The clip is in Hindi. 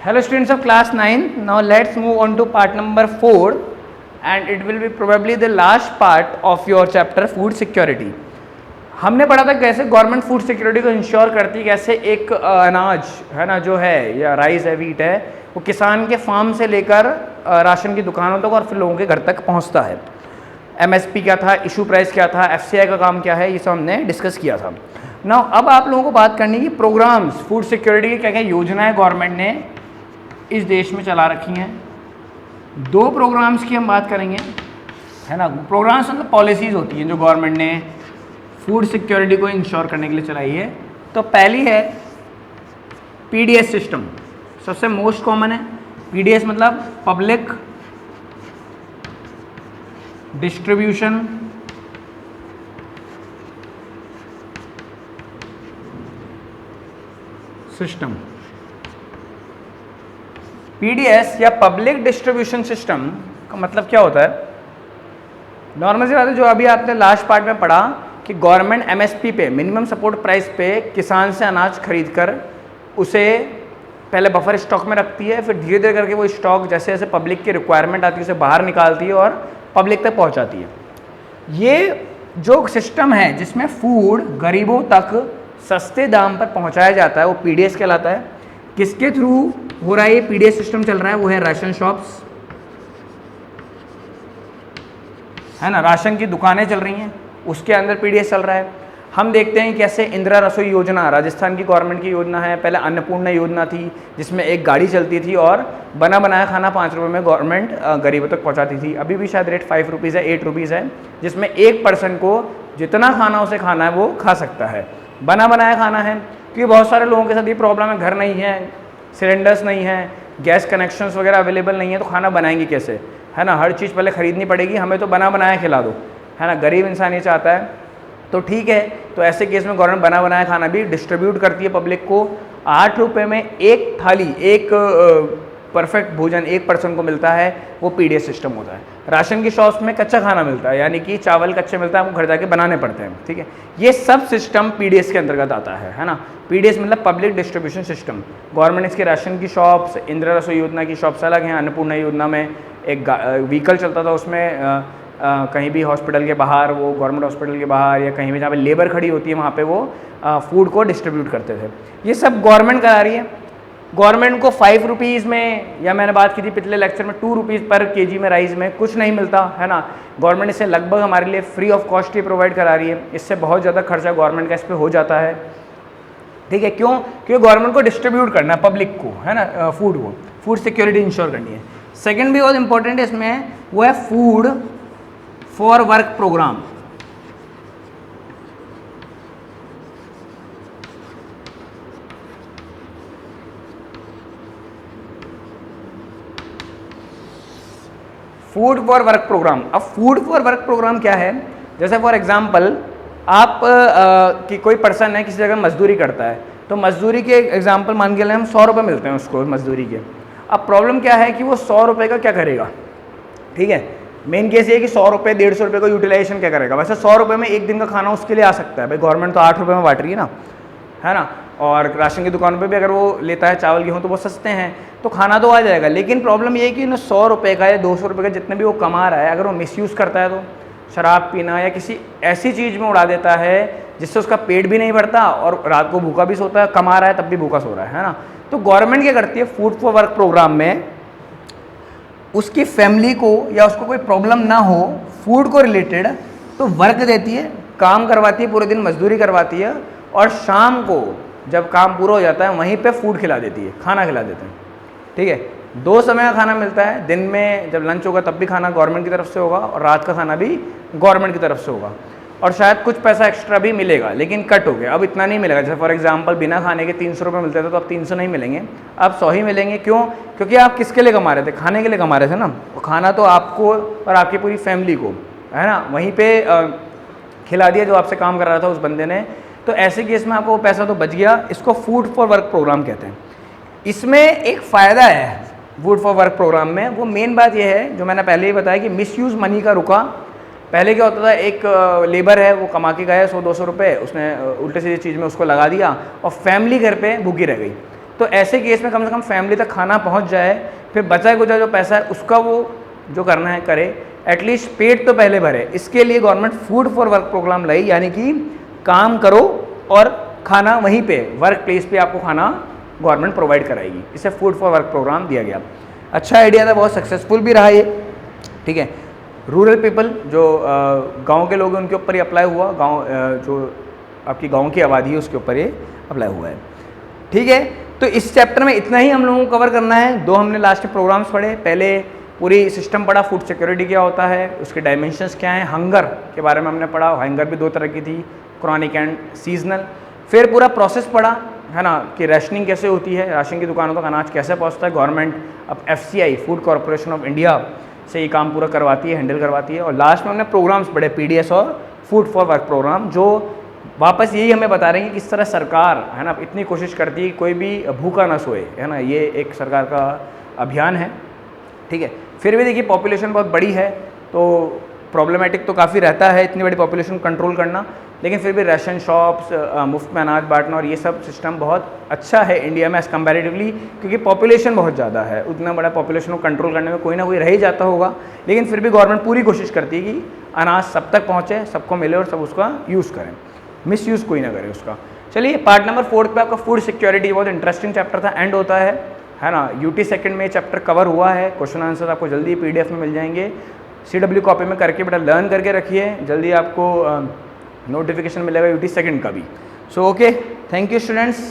Hello students of class 9. Now let's move on to part number 4 and it will be probably the last part of your chapter food security. हमने पढ़ा था कैसे गवर्नमेंट फूड सिक्योरिटी को इंश्योर करती है, कैसे एक अनाज है ना जो है या राइस है वीट है वो किसान के फार्म से लेकर राशन की दुकानों तक और फिर लोगों के घर तक पहुंचता है। एमएसपी क्या था, इशू प्राइस क्या था, एफसीआई का काम क्या है, ये सब हमने डिस्कस किया था। ना अब आप लोगों को बात करनी है कि प्रोग्राम्स फूड सिक्योरिटी की क्या क्या योजनाएं गवर्नमेंट ने इस देश में चला रखी हैं। दो प्रोग्राम्स की हम बात करेंगे, है ना। प्रोग्राम्स मतलब पॉलिसीज़ होती हैं जो गवर्नमेंट ने फूड सिक्योरिटी को इंश्योर करने के लिए चलाई है। तो पहली है पीडीएस सिस्टम, सबसे मोस्ट कॉमन है। पीडीएस मतलब पब्लिक डिस्ट्रीब्यूशन सिस्टम। पीडीएस या पब्लिक डिस्ट्रीब्यूशन सिस्टम का मतलब क्या होता है? नॉर्मल सी बात है, जो अभी आपने लास्ट पार्ट में पढ़ा कि गवर्नमेंट एमएसपी पे, मिनिमम सपोर्ट प्राइस पे किसान से अनाज खरीद कर उसे पहले बफर स्टॉक में रखती है, फिर धीरे धीरे करके वो स्टॉक जैसे जैसे पब्लिक की रिक्वायरमेंट आती है उसे बाहर निकालती है और पब्लिक तक पहुंचाती है। ये जो सिस्टम है जिसमें फूड गरीबों तक सस्ते दाम पर पहुंचाया जाता है वो पीडीएस कहलाता है। किसके थ्रू हो रहा है ये पीडीएस सिस्टम चल रहा है? वो है राशन शॉप्स, है ना। राशन की दुकानें चल रही हैं, उसके अंदर पीडीएस चल रहा है। हम देखते हैं कैसे इंदिरा रसोई योजना राजस्थान की गवर्नमेंट की योजना है। पहले अन्नपूर्णा योजना थी जिसमें एक गाड़ी चलती थी और बना बनाया खाना 5 रुपये में गवर्नमेंट गरीबों तक पहुंचाती थी। अभी भी शायद रेट 5 रुपीज़ है, 8 रुपीज़ है, जिसमें एक पर्सन को जितना खाना उसे खाना है वो खा सकता है। बना बनाया खाना है क्योंकि बहुत सारे लोगों के साथ ये प्रॉब्लम है, घर नहीं है, सिलेंडर्स नहीं है, गैस कनेक्शंस वगैरह अवेलेबल नहीं है, तो खाना बनाएंगे कैसे, है ना। हर चीज़ पहले ख़रीदनी पड़ेगी, हमें तो बना बनाया खिला दो, है ना। गरीब इंसान ये चाहता है, तो ठीक है। तो ऐसे केस में गवर्नमेंट बना बनाया खाना भी डिस्ट्रीब्यूट करती है पब्लिक को। 8 रुपये में एक थाली, एक परफेक्ट भोजन एक पर्सन को मिलता है, वो पीडीएस सिस्टम होता है। राशन की शॉप्स में कच्चा खाना मिलता है, यानी कि चावल कच्चे मिलता है, आपको घर जाके बनाने पड़ते हैं, ठीक है। ये सब सिस्टम पीडीएस के अंतर्गत आता है ना। पीडीएस मतलब पब्लिक डिस्ट्रीब्यूशन सिस्टम। गवर्नमेंट इसके राशन की शॉप्स, इंदिरा रसोई योजना की शॉप्स अलग हैं। अन्नपूर्णा योजना में एक व्हीकल चलता था, उसमें कहीं भी हॉस्पिटल के बाहर, वो गवर्नमेंट हॉस्पिटल के बाहर या कहीं भी जहाँ पे लेबर खड़ी होती है वहाँ पे वो फूड को डिस्ट्रीब्यूट करते थे। ये सब गवर्नमेंट करा रही है। गवर्नमेंट को 5 रुपीज़ में, या मैंने बात की थी पिछले लेक्चर में, 2 रुपीज़ पर केजी में राइस में कुछ नहीं मिलता, है ना। गवर्नमेंट इसे लगभग हमारे लिए free of cost he provide करा रही है। इससे बहुत ज़्यादा खर्चा गवर्नमेंट का इस पर हो जाता है, ठीक है। क्यों? क्योंकि गवर्नमेंट को डिस्ट्रीब्यूट करना है पब्लिक को, है ना, फूड को, फूड सिक्योरिटी इंश्योर करनी है। सेकेंड भी बहुत इंपॉर्टेंट है इसमें, वो है food for work programme. Food for work programme. अब फूड फॉर वर्क प्रोग्राम क्या है? जैसे फॉर एग्जांपल आप कि कोई पर्सन है किसी जगह मजदूरी करता है, तो मजदूरी के एग्जांपल मान के लिए हम 100 रुपये मिलते हैं उसको मजदूरी के। अब प्रॉब्लम क्या है कि वो 100 रुपये का क्या करेगा, ठीक है। मेन केस ये है कि 100 रुपये 150 रुपये का यूटिलाइजेशन क्या करेगा। वैसे 100 रुपये में एक दिन का खाना उसके लिए आ सकता है, भाई गवर्नमेंट तो 8 रुपये में बांट रही है ना, है ना। और राशन की दुकान पे भी अगर वो लेता है चावल गेहूँ तो वो सस्ते हैं, तो खाना तो आ जाएगा। लेकिन प्रॉब्लम ये है कि 100 रुपये का या 200 रुपये का जितने भी वो कमा रहा है, अगर वो मिसयूज़ करता है तो शराब पीना या किसी ऐसी चीज़ में उड़ा देता है जिससे उसका पेट भी नहीं भरता और रात को भूखा भी सोता है, कमा रहा है तब भी भूखा सो रहा है ना। तो गवर्नमेंट क्या करती है, फूड फॉर वर्क प्रोग्राम में उसकी फैमिली को या उसको कोई प्रॉब्लम ना हो फूड को रिलेटेड, तो वर्क देती है, काम करवाती है, पूरे दिन मजदूरी करवाती है, और शाम को जब काम पूरा हो जाता है वहीं पे फूड खिला देती है, खाना खिला देते हैं, ठीक है। 2 समय का खाना मिलता है, दिन में जब लंच होगा तब भी खाना गवर्नमेंट की तरफ से होगा और रात का खाना भी गवर्नमेंट की तरफ से होगा, और शायद कुछ पैसा एक्स्ट्रा भी मिलेगा, लेकिन कट हो गया, अब इतना नहीं मिलेगा। जैसे फॉर एग्जांपल बिना खाने के 300 रुपये मिलते थे, तो अब 300 नहीं मिलेंगे, अब 100 ही मिलेंगे। क्यों? क्योंकि आप किसके लिए कमा रहे थे? खाने के लिए कमा रहे थे ना। तो खाना तो आपको और आपकी पूरी फैमिली को, है ना, वहीं पे खिला दिया जो आपसे काम कर रहा था उस बंदे ने। तो ऐसे केस में आपको वो पैसा तो बच गया। इसको फूड फॉर वर्क प्रोग्राम कहते हैं। इसमें एक फ़ायदा है फूड फॉर वर्क प्रोग्राम में, वो मेन बात यह है जो मैंने पहले ही बताया कि मिसयूज़ मनी का रुका। पहले क्या होता था, एक लेबर है वो कमा के गया 100-200 रुपये, उसने उल्टे सीधे चीज़ में उसको लगा दिया और फैमिली घर पे भूखी रह गई। तो ऐसे केस में कम से कम फैमिली तक खाना पहुंच जाए, फिर बचा कुचा जो पैसा है उसका वो जो करना है करे, एटलीस्ट पेट तो पहले भरे। इसके लिए government food for work programme लाई, यानी कि काम करो और खाना वहीं पे वर्क प्लेस पे आपको खाना गवर्नमेंट प्रोवाइड कराएगी। इसे फूड फॉर वर्क प्रोग्राम दिया गया। अच्छा आइडिया था, बहुत सक्सेसफुल भी रहा ये, ठीक है। रूरल पीपल जो गांव के लोग हैं उनके ऊपर ये अप्लाई हुआ, गांव जो आपकी गांव की आबादी है उसके ऊपर ये अप्लाई हुआ है, ठीक है। तो इस चैप्टर में इतना ही हम लोगों को कवर करना है। 2 हमने लास्ट में प्रोग्राम्स पढ़े, पहले पूरी सिस्टम पढ़ा, फूड सिक्योरिटी क्या होता है, उसके डायमेंशंस क्या हैं, हंगर के बारे में हमने पढ़ा, हंगर भी 2 तरह की थी, क्रॉनिक एंड सीजनल। फिर पूरा प्रोसेस पढ़ा है ना कि राशनिंग कैसे होती है, राशन की दुकानों तक अनाज कैसे पहुंचता है, गवर्नमेंट अब FCI food corporation of India से ये काम पूरा करवाती है, हैंडल करवाती है। और लास्ट में हमने प्रोग्राम्स पढ़े, PDS और फूड फॉर वर्क प्रोग्राम, जो वापस यही हमें बता रहे हैं कि किस तरह सरकार है ना इतनी कोशिश करती है कि कोई भी भूखा ना सोए, है ना, ये एक सरकार का अभियान है, ठीक है। फिर भी देखिए पॉपुलेशन बहुत बड़ी है तो प्रॉब्लमेटिक तो काफ़ी रहता है इतनी बड़ी पॉपुलेशन कंट्रोल करना, लेकिन फिर भी राशन शॉप्स, मुफ्त में अनाज बांटना और ये सब सिस्टम बहुत अच्छा है इंडिया में एज़ कम्पैरेटिवली, क्योंकि पॉपुलेशन बहुत ज़्यादा है। उतना बड़ा पॉपुलेशन को कंट्रोल करने में कोई ना कोई रह ही जाता होगा, लेकिन फिर भी गवर्नमेंट पूरी कोशिश करती है कि अनाज सब तक पहुँचे, सबको मिले और सब उसका यूज़ करें, मिस यूज़ कोई ना करे उसका। चलिए पार्ट नंबर 4 पे आपका फूड सिक्योरिटी बहुत इंटरेस्टिंग चैप्टर था, एंड होता है ना। UT सेकंड में चैप्टर कवर हुआ है, क्वेश्चन आंसर आपको जल्दी PDF में मिल जाएंगे। CW कॉपी में करके बेटा लर्न करके रखिए, जल्दी आपको नोटिफिकेशन मिलेगा UT सेकंड का भी। So okay, thank you students.